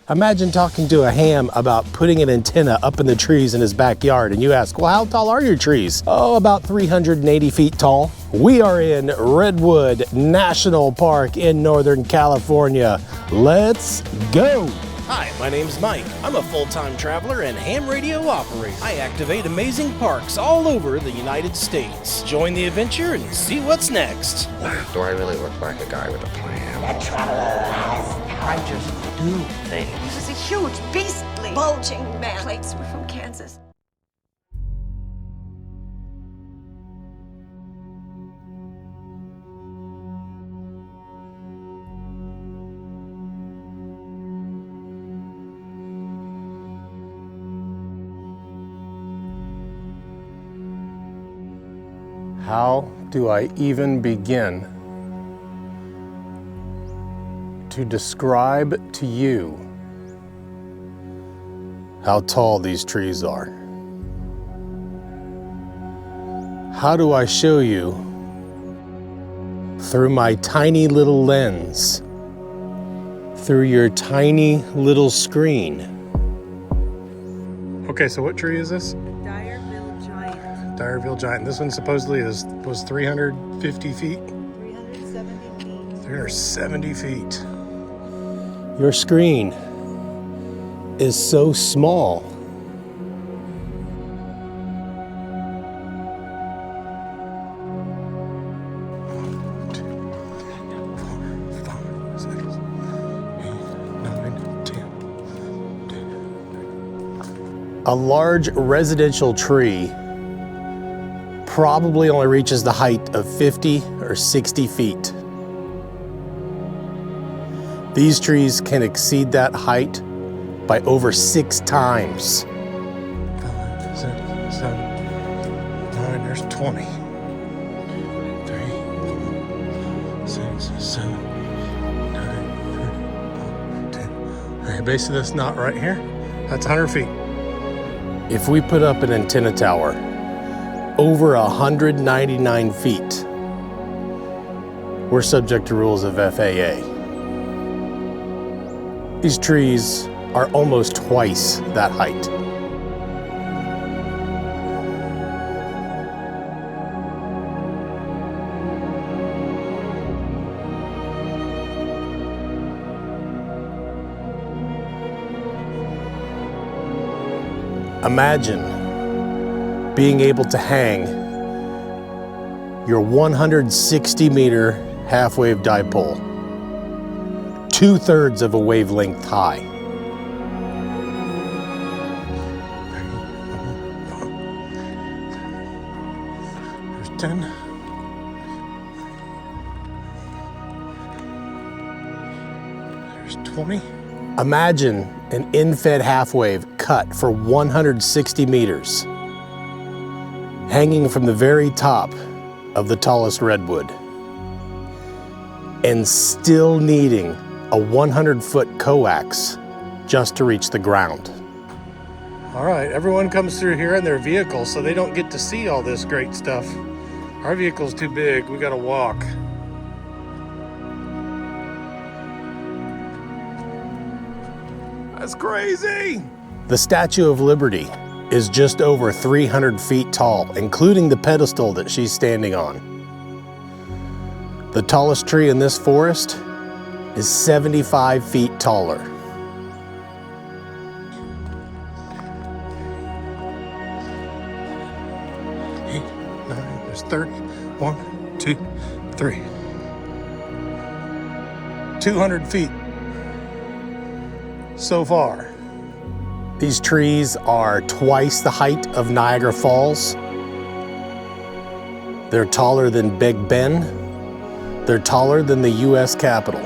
Imagine talking to a ham about putting an antenna up in the trees in his backyard, and you ask, well, how tall are your trees? Oh, about 380 feet tall. We are in Redwood National Park in Northern California. Let's go. Hi, my name's Mike. I'm a full-time traveler and ham radio operator. I activate amazing parks all over the United States. Join the adventure and see what's next. Do I really look like a guy with a plan? That traveler has I just do things. This is a huge, beastly, bulging man. Plates were from Kansas. How do I even begin to describe to you how tall these trees are? How do I show you through my tiny little lens, through your tiny little screen? Okay, so what tree is this? Direville Giant. This one supposedly was 350 feet? 370 feet. 370 feet. Your screen is so small. A large residential tree probably only reaches the height of 50 or 60 feet. These trees can exceed that height by over 6 times. 5, 6, 7, 9, there's 20. 3, 4, 6, 7, 9, 10. Okay, base of this knot right here, that's 100 feet. If we put up an antenna tower over 199 feet, we're subject to rules of FAA. These trees are almost twice that height. Imagine being able to hang your 160-meter half-wave dipole 2/3 of a wavelength high. There's 10. There's 20. Imagine an in-fed half-wave cut for 160 meters, hanging from the very top of the tallest redwood, and still needing a 100-foot coax just to reach the ground. All right, everyone comes through here in their vehicles, so they don't get to see all this great stuff. Our vehicle's too big, we gotta walk. That's crazy! The Statue of Liberty is just over 300 feet tall, including the pedestal that she's standing on. The tallest tree in this forest is 75 feet taller. Eight, 9, there's 30. 1, 2, 3. 200 feet so far. These trees are twice the height of Niagara Falls. They're taller than Big Ben. They're taller than the U.S. Capitol.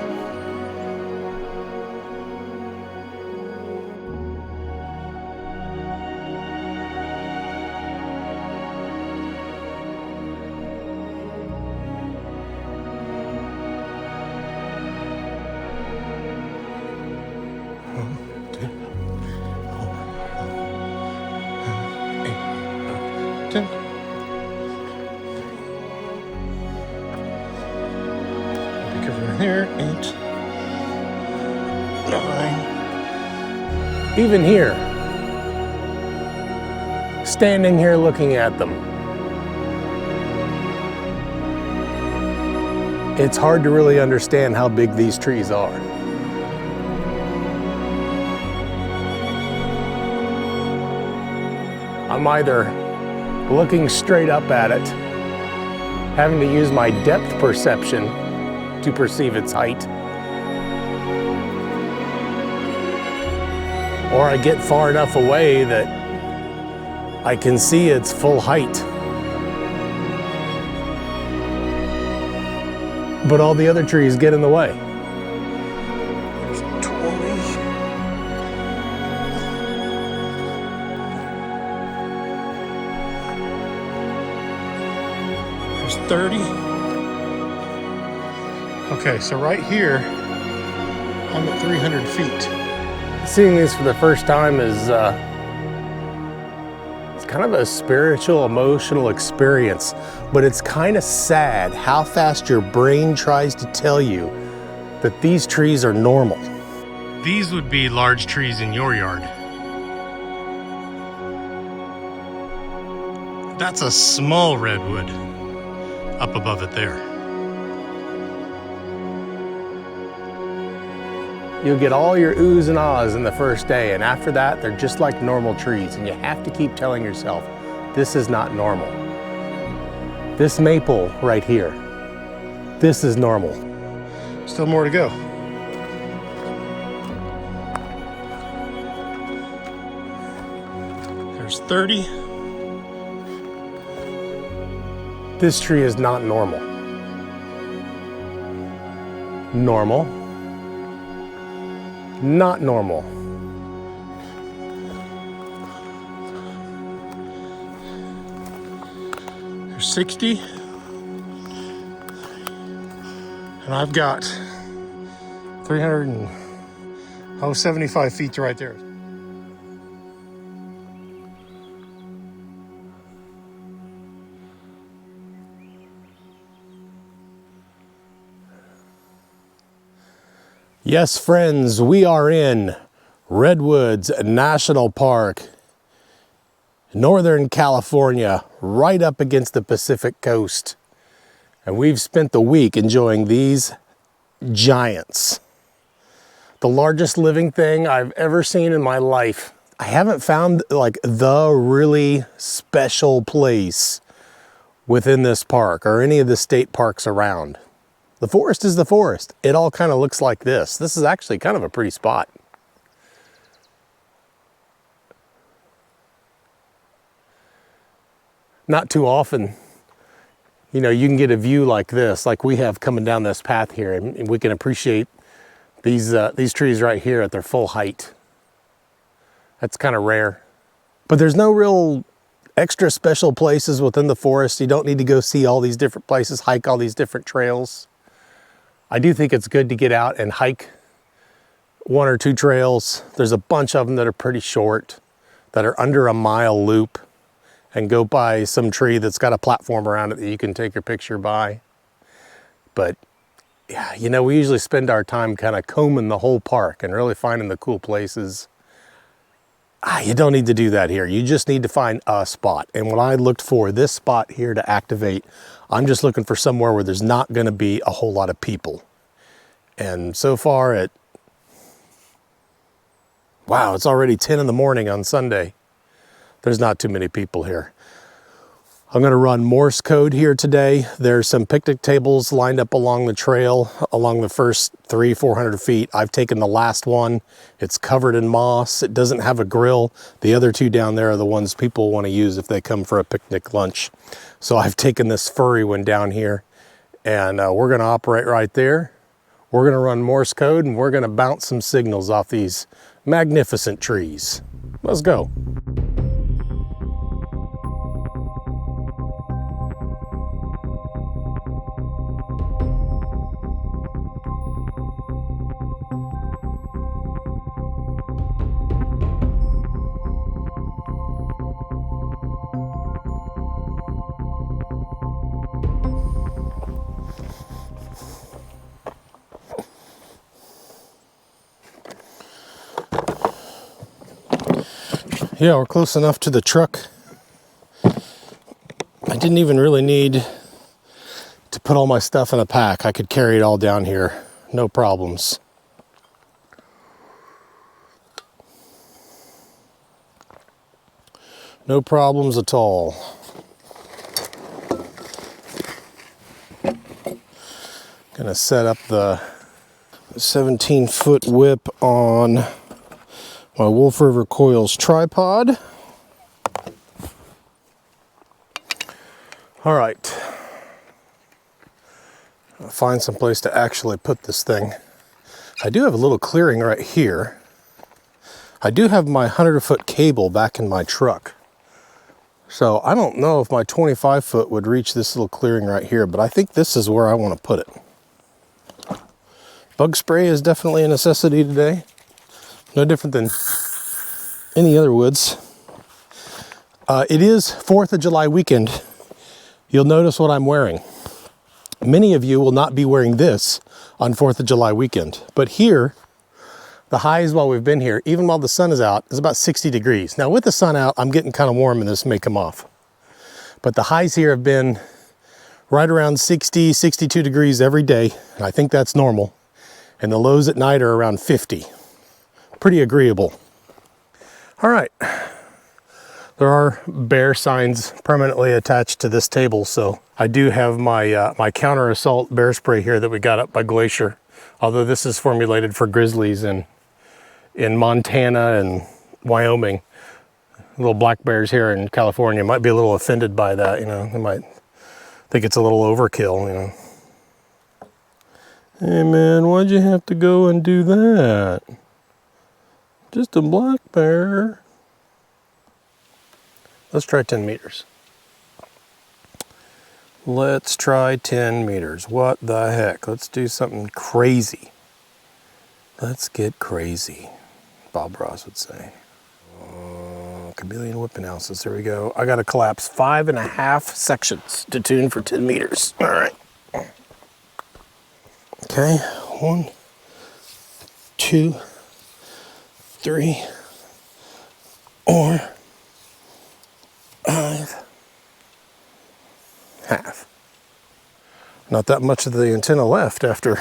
Here, 8, 9, Even here, standing here looking at them, it's hard to really understand how big these trees are. I'm either looking straight up at it, having to use my depth perception to perceive its height, or I get far enough away that I can see its full height. But all the other trees get in the way. There's 20. There's 30. Okay, so right here, I'm at 300 feet. Seeing these for the first time is it's kind of a spiritual, emotional experience, but it's kind of sad how fast your brain tries to tell you that these trees are normal. These would be large trees in your yard. That's a small redwood up above it there. You'll get all your oohs and ahs in the first day, and after that, they're just like normal trees, and you have to keep telling yourself, this is not normal. This maple right here, this is normal. Still more to go. There's 30. This tree is not normal. Normal. Not normal. There's 60. And I've got 75 feet to right there. Yes, friends, we are in Redwoods National Park, Northern California, right up against the Pacific coast. And we've spent the week enjoying these giants. The largest living thing I've ever seen in my life. I haven't found like the really special place within this park or any of the state parks around. The forest is the forest. It all kind of looks like this. This is actually kind of a pretty spot. Not too often, you know, you can get a view like this, like we have coming down this path here, and we can appreciate these trees right here at their full height. That's kind of rare. But there's no real extra special places within the forest. You don't need to go see all these different places, hike all these different trails. I do think it's good to get out and hike one or two trails. There's a bunch of them that are pretty short, that are under a mile loop, and go by some tree that's got a platform around it that you can take your picture by. But yeah, you know, we usually spend our time kind of combing the whole park and really finding the cool places. You don't need to do that here. You just need to find a spot. And when I looked for this spot here to activate, I'm just looking for somewhere where there's not going to be a whole lot of people. And so far wow, it's already 10 in the morning on Sunday. There's not too many people here. I'm going to run Morse code here today. There's some picnic tables lined up along the trail, along the first 300-400 feet. I've taken the last one. It's covered in moss. It doesn't have a grill. The other two down there are the ones people want to use if they come for a picnic lunch. So I've taken this furry one down here, and we're going to operate right there. We're going to run Morse code, and we're going to bounce some signals off these magnificent trees. Let's go. Yeah, we're close enough to the truck. I didn't even really need to put all my stuff in a pack. I could carry it all down here, no problems. No problems at all. Gonna set up the 17-foot whip on my Wolf River Coils tripod. All right. I'll find some place to actually put this thing. I do have a little clearing right here. I do have my 100-foot cable back in my truck. So I don't know if my 25-foot would reach this little clearing right here, but I think this is where I want to put it. Bug spray is definitely a necessity today. No different than any other woods. It is 4th of July weekend. You'll notice what I'm wearing. Many of you will not be wearing this on 4th of July weekend, but here, the highs while we've been here, even while the sun is out, is about 60 degrees. Now with the sun out, I'm getting kind of warm and this may come off. But the highs here have been right around 60, 62 degrees every day. And I think that's normal. And the lows at night are around 50. Pretty agreeable. All right. There are bear signs permanently attached to this table, so I do have my my counter assault bear spray here that we got up by Glacier. Although this is formulated for grizzlies in Montana and Wyoming. Little black bears here in California might be a little offended by that, you know. They might think it's a little overkill, you know. Hey man, why'd you have to go and do that? Just a black bear. Let's try 10 meters. Let's try 10 meters. What the heck? Let's do something crazy. Let's get crazy, Bob Ross would say. Chameleon whip analysis. There we go. I got to collapse 5.5 sections to tune for 10 meters. All right. Okay. 1, 2, 3, 4, 5. Half. Not that much of the antenna left after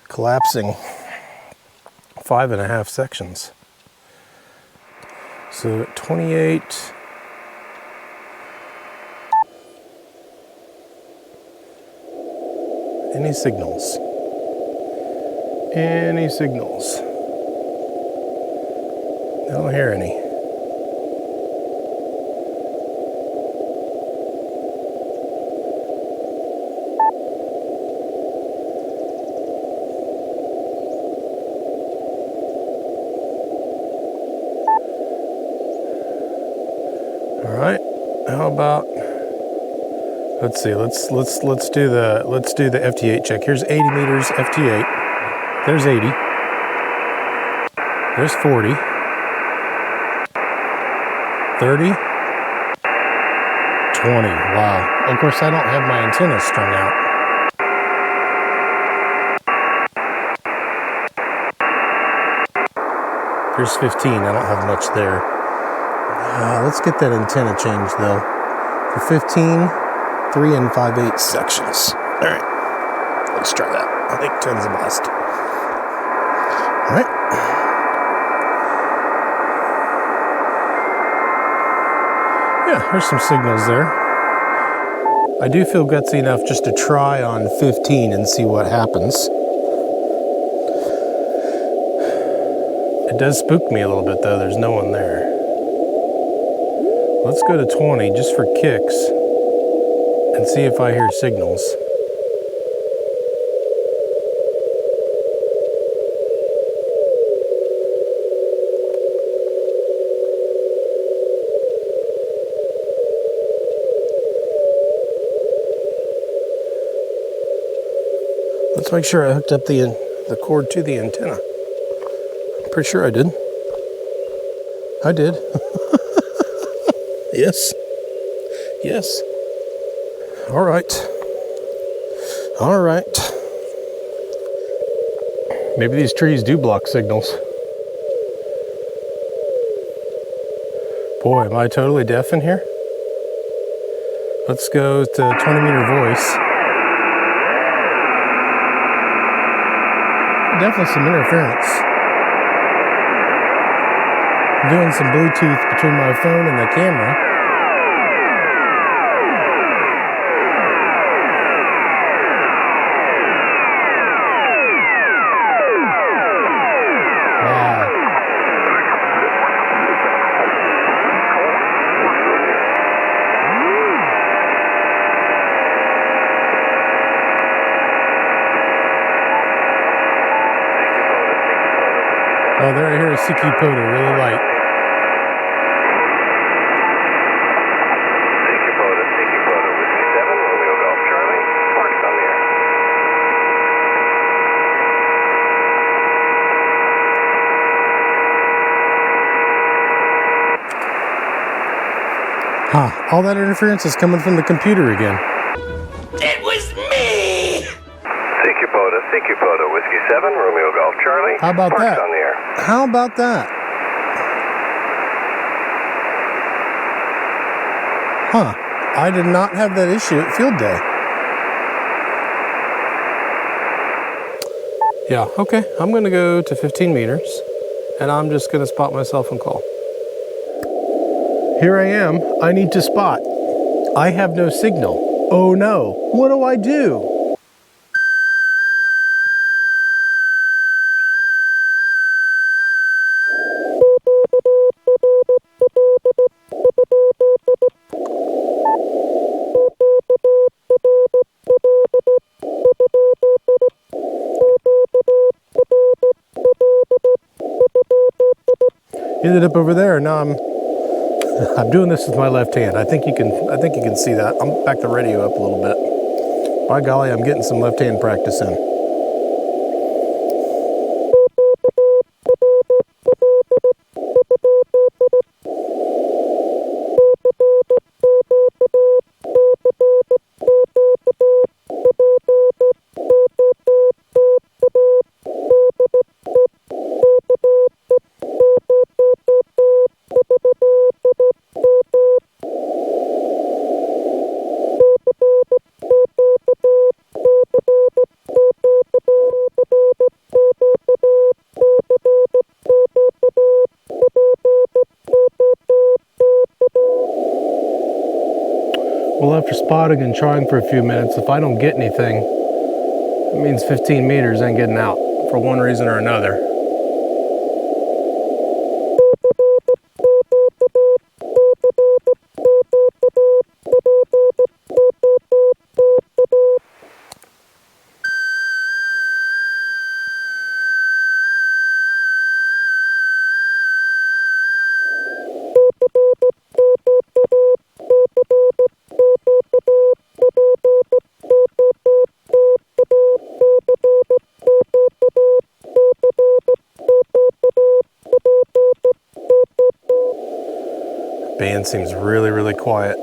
collapsing 5.5 sections. So at 28. Any signals? Any signals? I don't hear any. How about, let's see, let's do the FT-8 check. Here's 80 meters FT-8. There's 80. There's 40. 30. 20. Wow. Of course, I don't have my antenna strung out. Here's 15. I don't have much there. Let's get that antenna changed though. For 15, 3 5/8 sections. All right, let's try that. I think 10's the best. All right. Yeah, there's some signals there. I do feel gutsy enough just to try on 15 and see what happens. It does spook me a little bit though. There's no one there. Let's go to 20 just for kicks and see if I hear signals. Let's make sure I hooked up the cord to the antenna. Pretty sure I did. I did. Yes. Yes. All right. All right. Maybe these trees do block signals. Boy, am I totally deaf in here? Let's go to 20-meter voice. Definitely some interference. I'm doing some Bluetooth between my phone and the camera. Oh, there I hear a POTA really light. POTA, Whiskey 7, Romeo Golf Charlie, Parks on the air. Huh, all that interference is coming from the computer again. It was me! POTA, Whiskey 7, Romeo Golf Charlie, How about Parks that? on the air. How about that? Huh, I did not have that issue at field day. Yeah, okay, I'm gonna go to 15 meters and I'm just gonna spot myself and call. Here I am, I need to spot. I have no signal. Oh no, what do I do? Ended up over there. Now I'm doing this with my left hand. I think you can see that. I'm back the radio up a little bit. By golly, I'm getting some left hand practice in. Well, after spotting and trying for a few minutes, if I don't get anything, it means 15 meters ain't getting out for one reason or another. Band seems really, really quiet.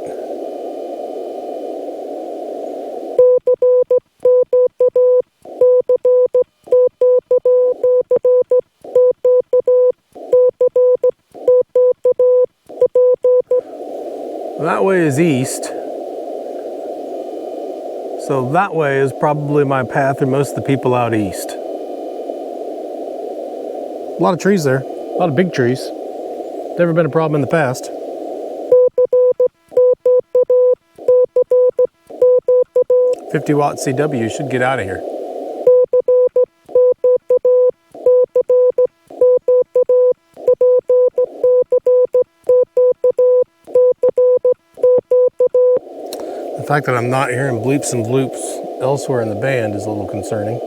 That way is east. So that way is probably my path through most of the people out east. A lot of trees there, a lot of big trees. Never been a problem in the past. $50-watt CW should get out of here. The fact that I'm not hearing bleeps and bloops elsewhere in the band is a little concerning.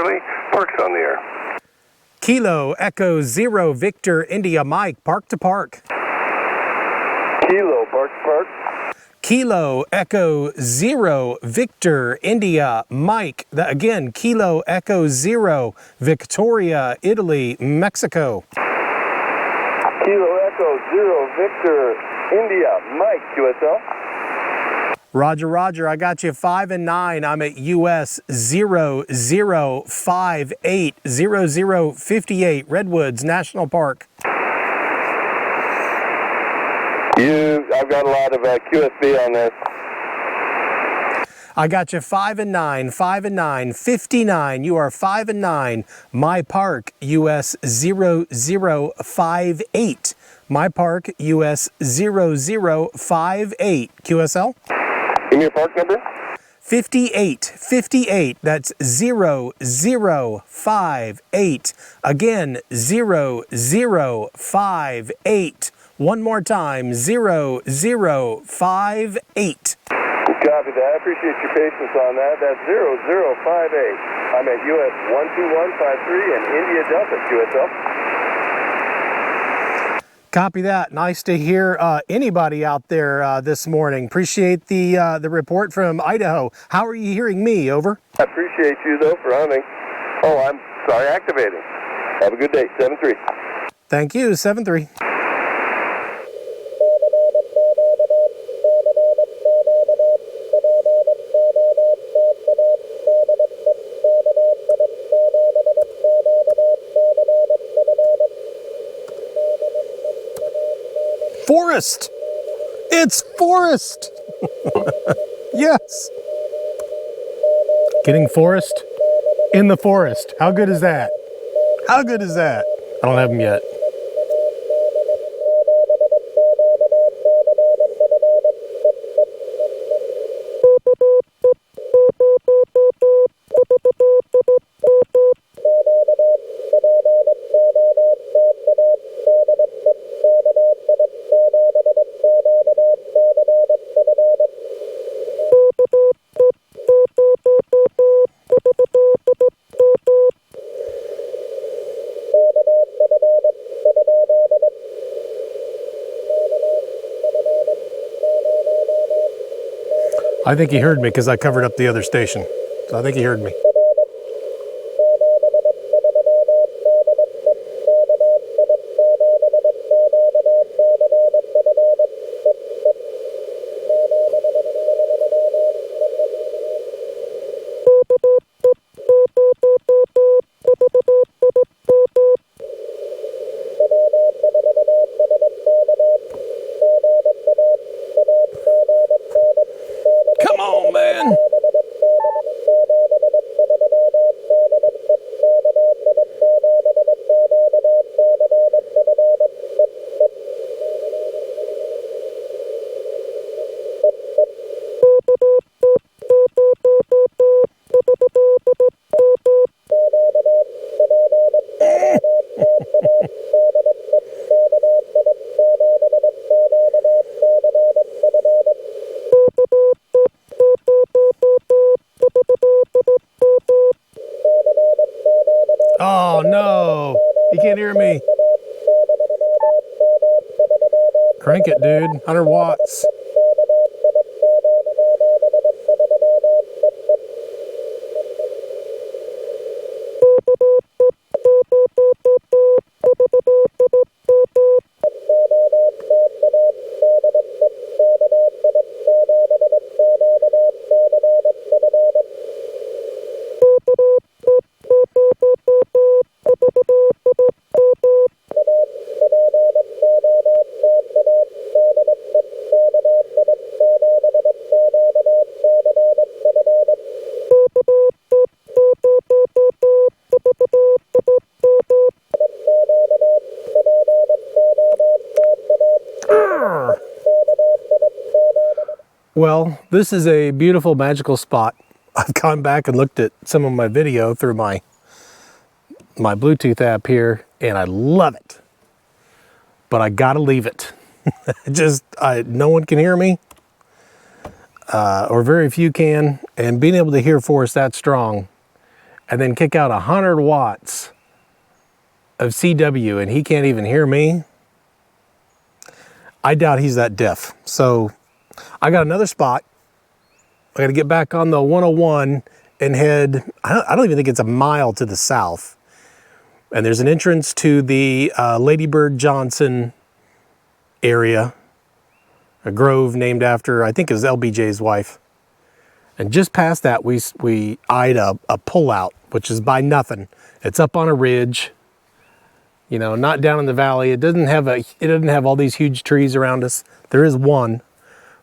Charlie, Park's on the air. Kilo Echo Zero Victor India Mike, park to park. Kilo, Park to Park. Kilo Echo Zero Victor India Mike. Again, Kilo Echo Zero Victoria, Italy, Mexico. Kilo Echo Zero Victor India Mike, QSL. Roger, Roger. I got you 5 and 9. I'm at US 0058 0058 Redwoods National Park. I've got a lot of QSB on this. I got you 5 and 9, 5 and 9, 59. You are 5 and 9. My Park, US 0058. My Park, US 0058. QSL? Give me your park number. 58, 58. That's 0058. Again, 0058. One more time, 0058. Copy that. I appreciate your patience on that. That's 0058. I'm at US 12153 and India Delta, QSL. Copy that. Nice to hear anybody out there this morning. Appreciate the report from Idaho. How are you hearing me? Over. I appreciate you, though, for hunting. Oh, I'm sorry, activating. Have a good day. 7-3. Thank you, 7-3. Forest! It's forest! Yes! Getting forest in the forest. How good is that? How good is that? I don't have them yet. I think he heard me because I covered up the other station. So I think he heard me. Come on, man. Oh no, he can't hear me. Crank it, dude. 100 watts. Well, this is a beautiful, magical spot. I've gone back and looked at some of my video through my Bluetooth app here, and I love it. But I gotta leave it. No one can hear me, or very few can, and being able to hear forest that strong and then kick out 100 watts of CW and he can't even hear me, I doubt he's that deaf. So I got another spot. I got to get back on the 101 and head, I don't even think it's a mile to the south. And there's an entrance to the Lady Bird Johnson area, a grove named after, I think it was LBJ's wife. And just past that, we eyed a pullout, which is by nothing. It's up on a ridge, you know, not down in the valley. It doesn't have all these huge trees around us. There is one,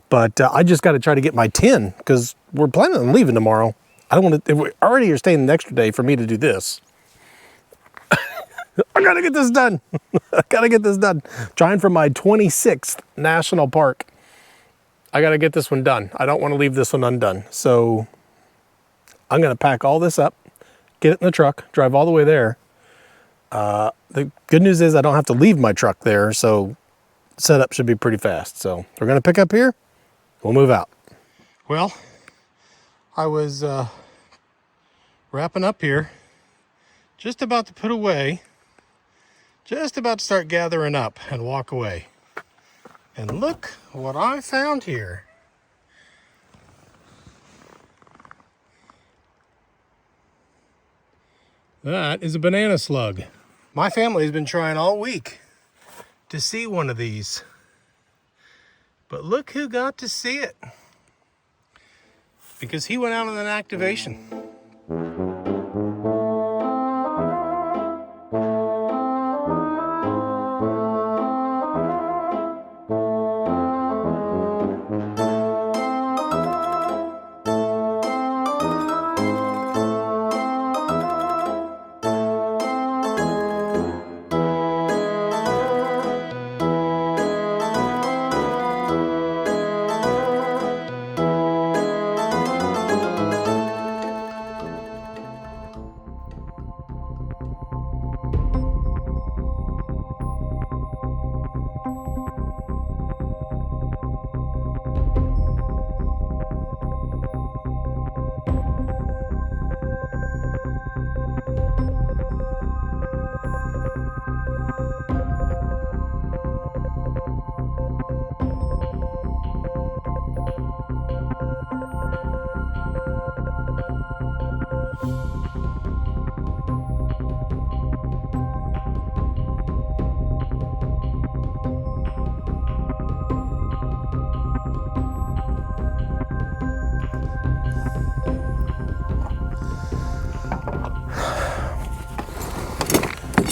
but I just got to try to get my 10 because we're planning on leaving tomorrow. I don't want to. If we already are staying the extra day for me to do this. I gotta get this done. I gotta get this done. Trying for my 26th national park. I gotta get this one done. I don't want to leave this one undone. So I'm gonna pack all this up, get it in the truck, drive all the way there. The good news is I don't have to leave my truck there, so setup should be pretty fast. So we're gonna pick up here, we'll move out. Well, I was wrapping up here, just about to put away, just about to start gathering up and walk away. And look what I found here. That is a banana slug. My family has been trying all week to see one of these. But look who got to see it. Because he went out on an activation.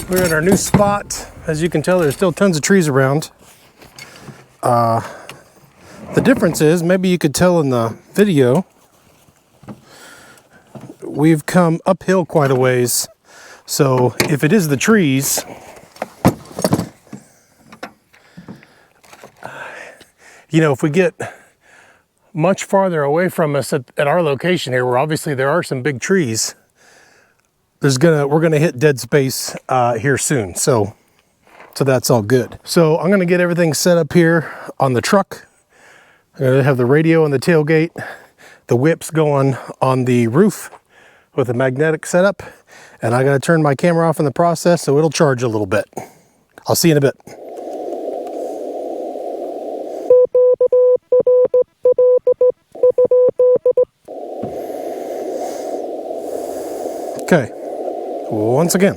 We're at our new spot. As you can tell, there's still tons of trees around. The difference is, maybe you could tell in the video, we've come uphill quite a ways. So if it is the trees, you know, if we get much farther away from us at our location here, where obviously there are some big trees, we're gonna hit dead space here soon. So that's all good. So I'm gonna get everything set up here on the truck. I'm gonna have the radio on the tailgate, the whips going on the roof with a magnetic setup, and I gotta turn my camera off in the process so it'll charge a little bit. I'll see you in a bit. Okay, once again,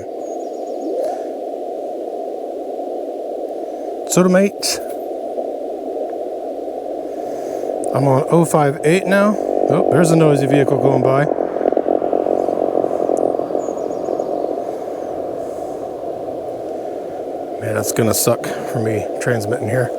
Sodomate. I'm on 058 now. Oh, there's a noisy vehicle going by. Man, that's gonna suck for me transmitting here.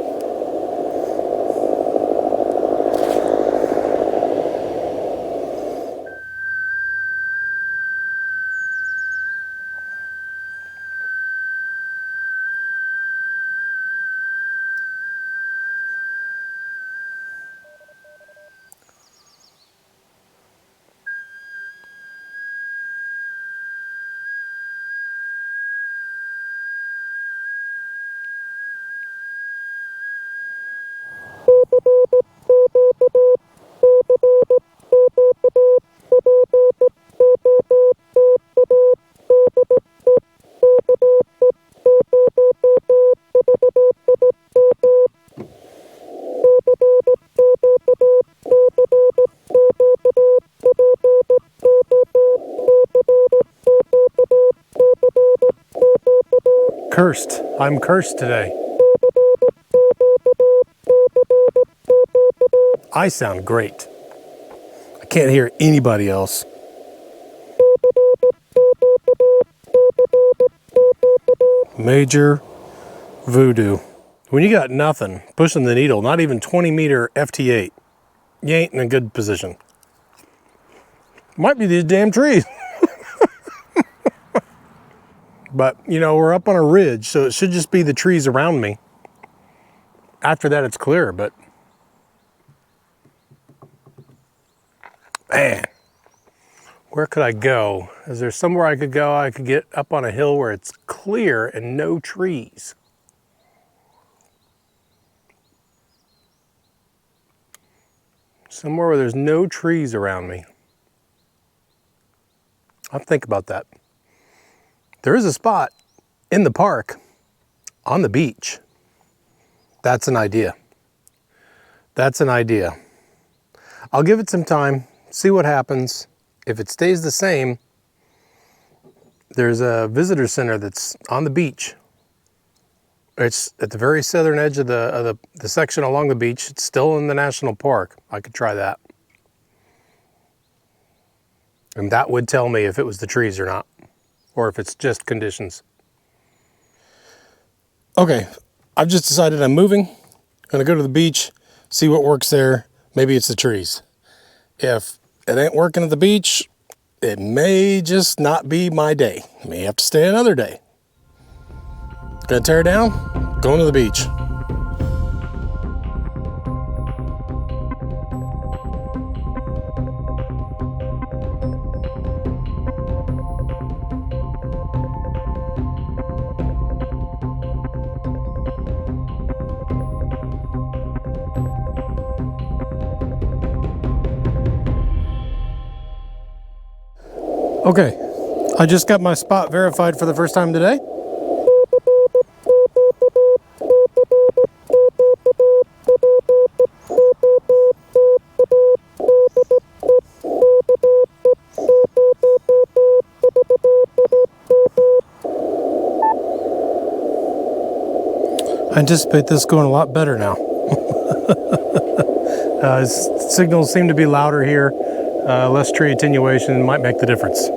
cursed. I'm cursed today. I sound great. I can't hear anybody else. Major voodoo. When you got nothing pushing the needle, not even 20-meter FT-8, you ain't in a good position. Might be these damn trees. But, you know, we're up on a ridge, so it should just be the trees around me. After that, it's clear, but... Man, where could I go? Is there somewhere I could go? I could get up on a hill where it's clear and no trees. Somewhere where there's no trees around me. I'll think about that. There is a spot in the park on the beach. That's an idea. That's an idea. I'll give it some time, see what happens. If it stays the same, there's a visitor center that's on the beach. It's at the very southern edge of the section along the beach. It's still in the national park. I could try that. And that would tell me if it was the trees or not, or if it's just conditions. Okay, I've just decided I'm moving. I'm gonna go to the beach, see what works there. Maybe it's the trees. If it ain't working at the beach, it may just not be my day. I may have to stay another day. Gonna tear it down, going to the beach. Okay, I just got my spot verified for the first time today. I anticipate this going a lot better now. Signals seem to be louder here. Less tree attenuation might make the difference.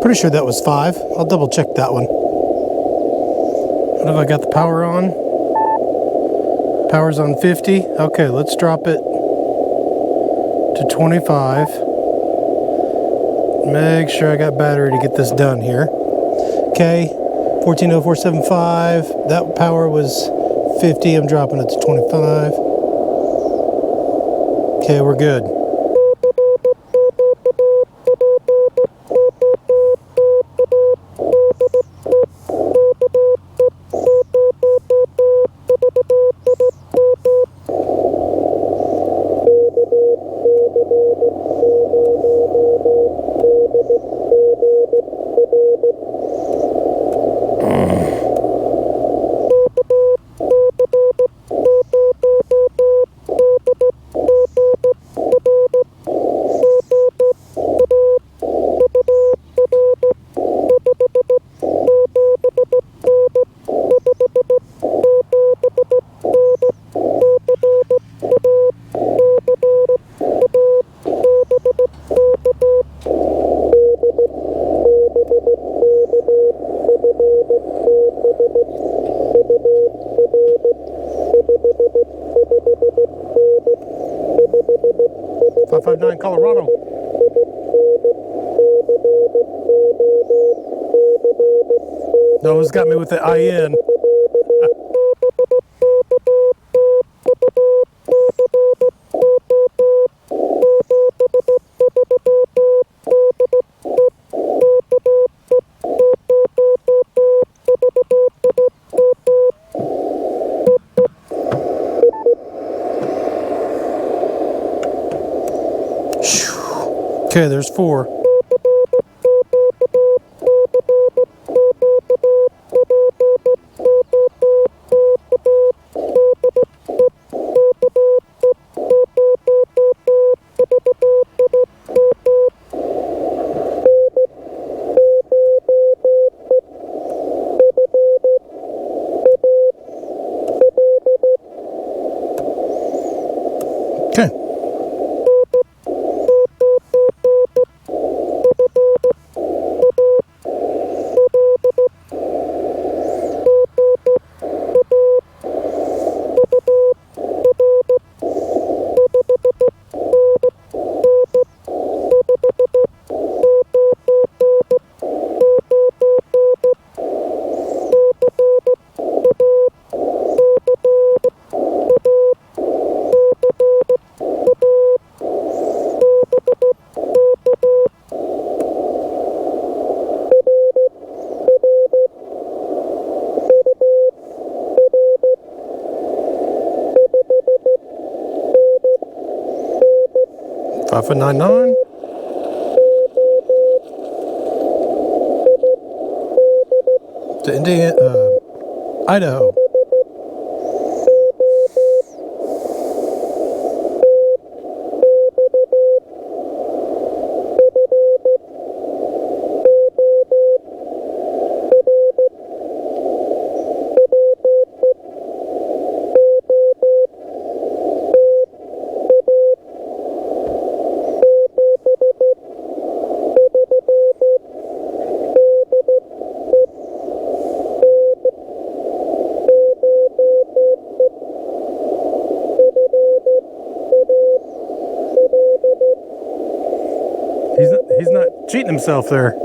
Pretty sure that was 5. I'll double check that one. What have I got the power on? Power's on 50. Okay, let's drop it to 25. Make sure I got battery to get this done here. Okay, 140475. That power was 50. I'm dropping it to 25. Okay, we're good. 559 Colorado. Noah's got me with the IN. Okay, there's 4. Okay. Five for 99. To Indiana, Idaho. He's not cheating himself there.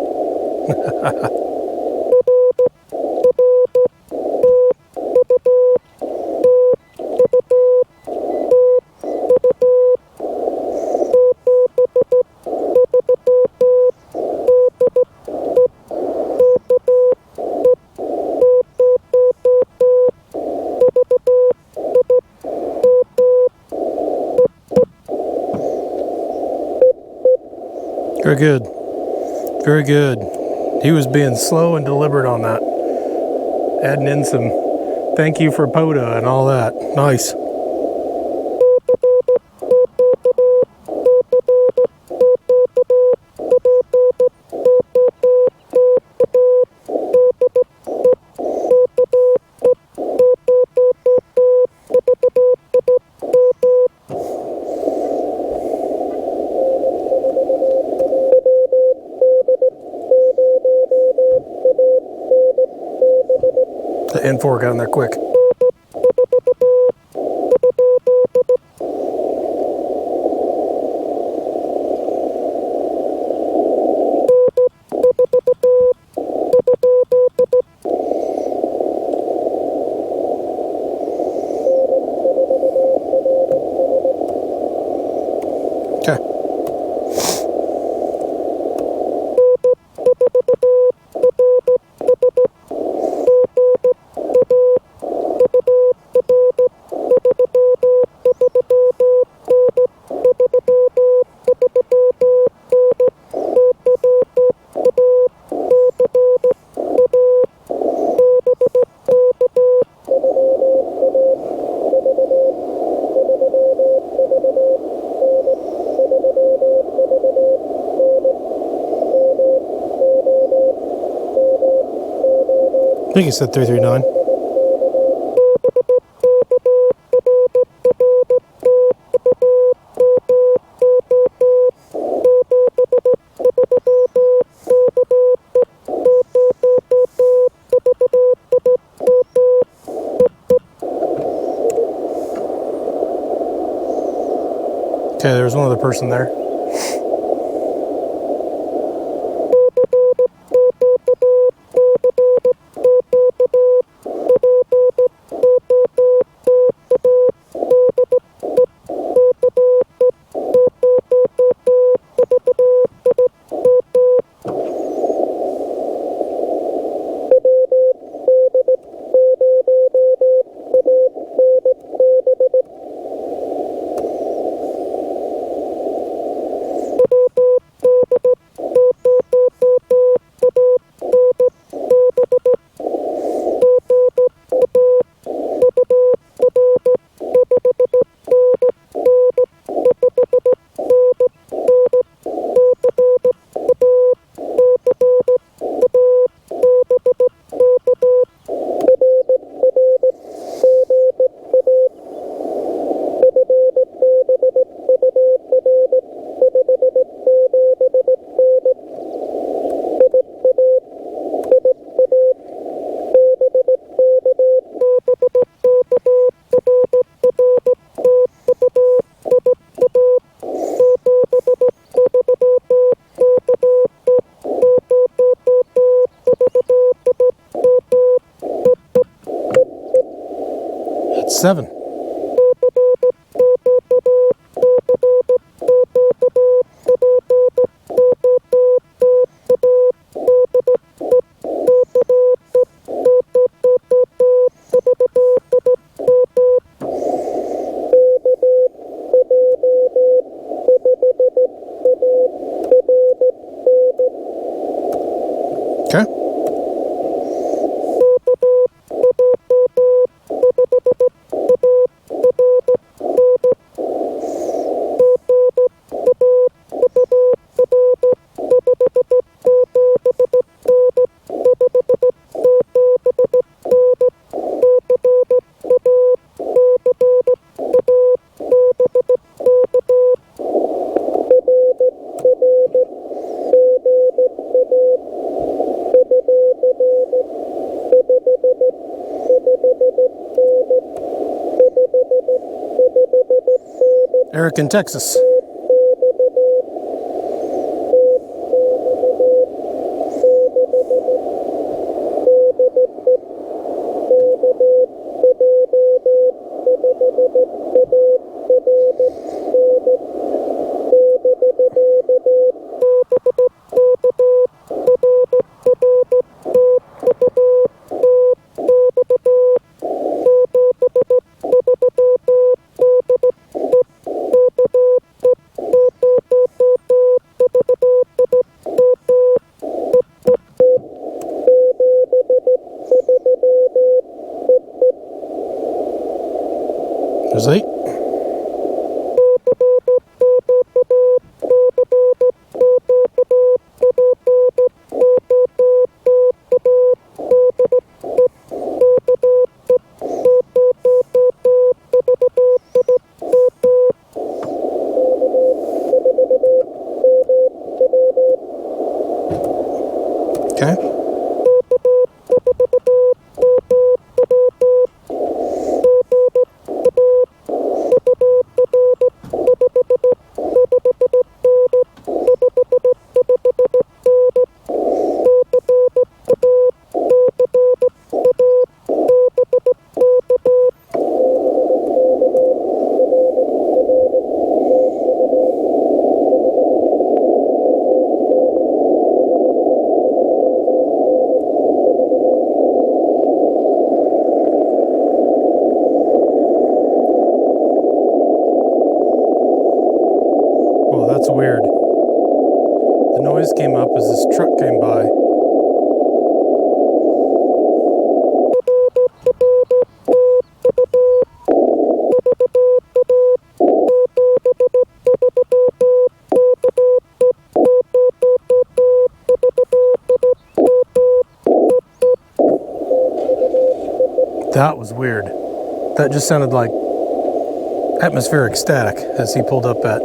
Very good. Very good. He was being slow and deliberate on that. Adding in some thank you for POTA and all that. Nice. The N4 got in there quick. Okay. I think he said 339. Okay, there's one other person there. That's 7. Okay. Eric in Texas. There's 8. Okay. That's weird. The noise came up as this truck came by. That was weird. That just sounded like atmospheric static as he pulled up at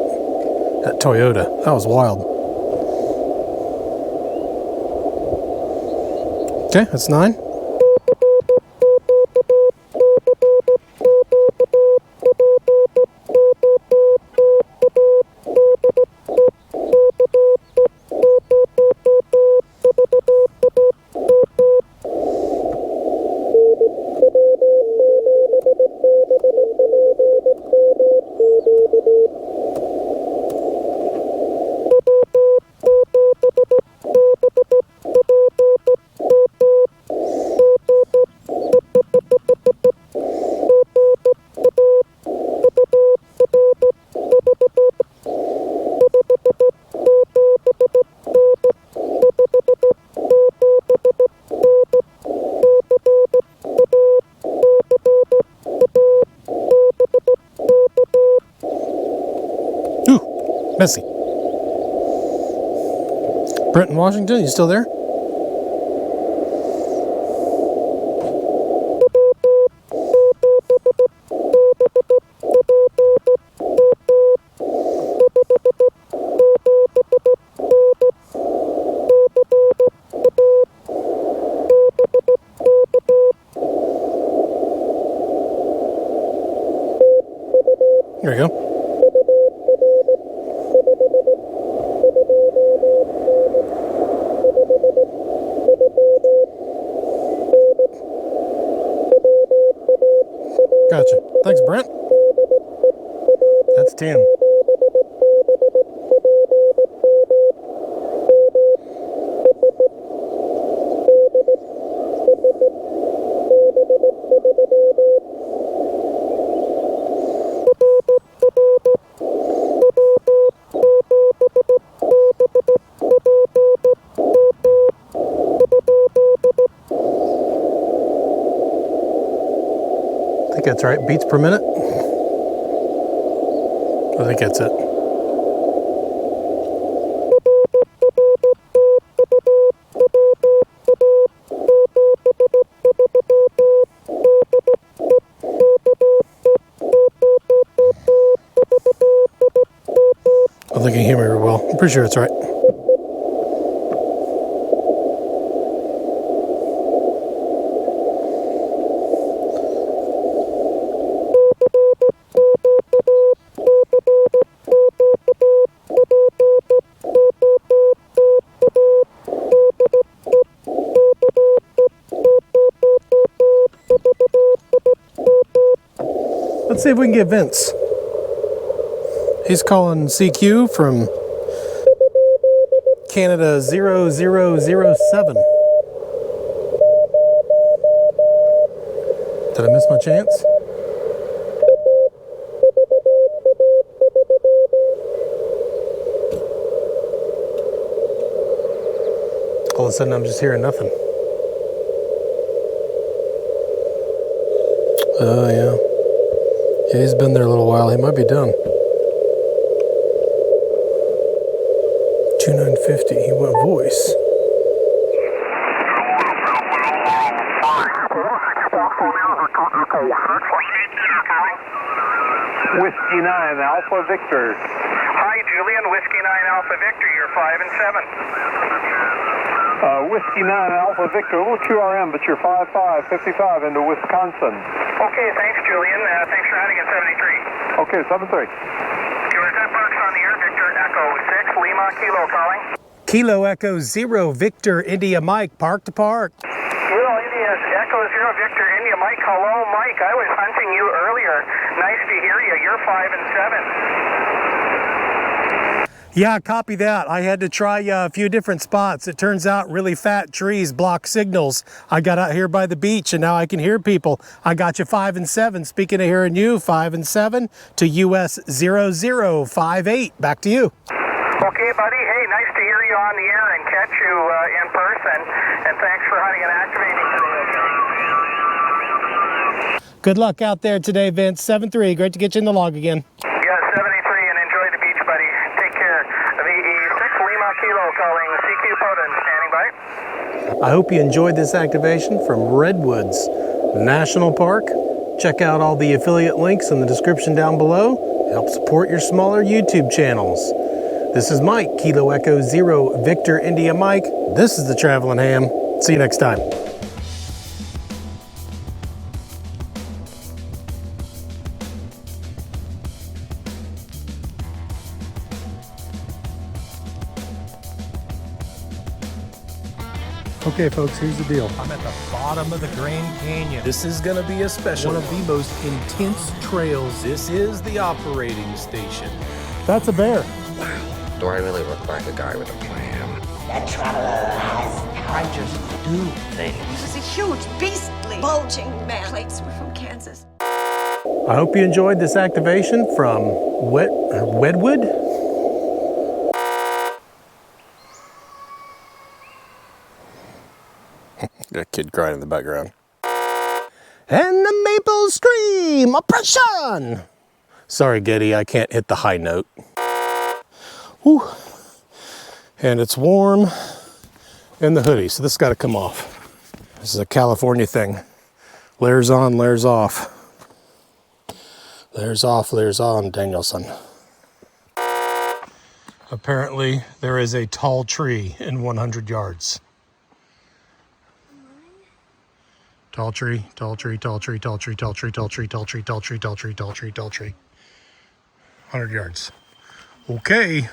Toyota. That was wild. Okay, that's 9. Messy. Brent in Washington, you still there? There we go. Gotcha. Thanks, Brent. That's 10. I think that's right. Beats per minute. I think that's it. I don't think you can hear me very well. I'm pretty sure it's right. Let's see if we can get Vince. He's calling CQ from Canada 0007. Did I miss my chance? All of a sudden I'm just hearing nothing. Oh, yeah. Yeah, he's been there a little while. He might be done. 2950, he went voice. Whiskey 9 Alpha Victor. Hi, Julian. Whiskey 9 Alpha Victor. You're 5 and 7. Whiskey 9 Alpha Victor, a little QRM, but you're 55 into Wisconsin. Okay, thanks, Julian. Thanks for having at 73. Okay, 73. Yours at Parks on the air, Victor Echo 6, Lima Kilo calling. Kilo Echo 0, Victor India Mike, park to park. Kilo India Echo 0, Victor India Mike. Hello, Mike. I was hunting you earlier. Nice to hear you. You're 5 and 7. Yeah, copy that. I had to try a few different spots. It turns out really fat trees block signals. I got out here by the beach and now I can hear people. I got you 5 and 7. Speaking of hearing you, 5 and 7 to US 0058. Back to you. Okay, buddy. Hey, nice to hear you on the air and catch you in person. And thanks for hunting and activating today. Good luck out there today, Vince. 7-3. Great to get you in the log again. Yeah, 73, and enjoy the beach, buddy. Take care. VE6 Lima Kilo calling CQ POTA, standing by. I hope you enjoyed this activation from Redwoods National Park. Check out all the affiliate links in the description down below. Help support your smaller YouTube channels. This is Mike, Kilo Echo 0, Victor India Mike. This is the Travelin' Ham. See you next time. Okay, folks, here's the deal. I'm at the bottom of the Grand Canyon. This is gonna be a special one of the most intense trails. This is the operating station. That's a bear. Wow, do I really look like a guy with a plan? That traveler has I just do things. It was a huge, beastly, bulging man. Plates were from Kansas. I hope you enjoyed this activation from Redwood. Got a kid crying in the background. And the maple scream, oppression! Sorry, Getty, I can't hit the high note. Whew. And it's warm in the hoodie, so this got to come off. This is a California thing. Layers on, layers off. Layers off, layers on, Danielson. Apparently, there is a tall tree in 100 yards. Tall tree, tall tree, tall tree, tall tree, tall tree, tall tree, tall tree, tall tree, tall tree, tall tree, tall tree. 100 yards. Okay.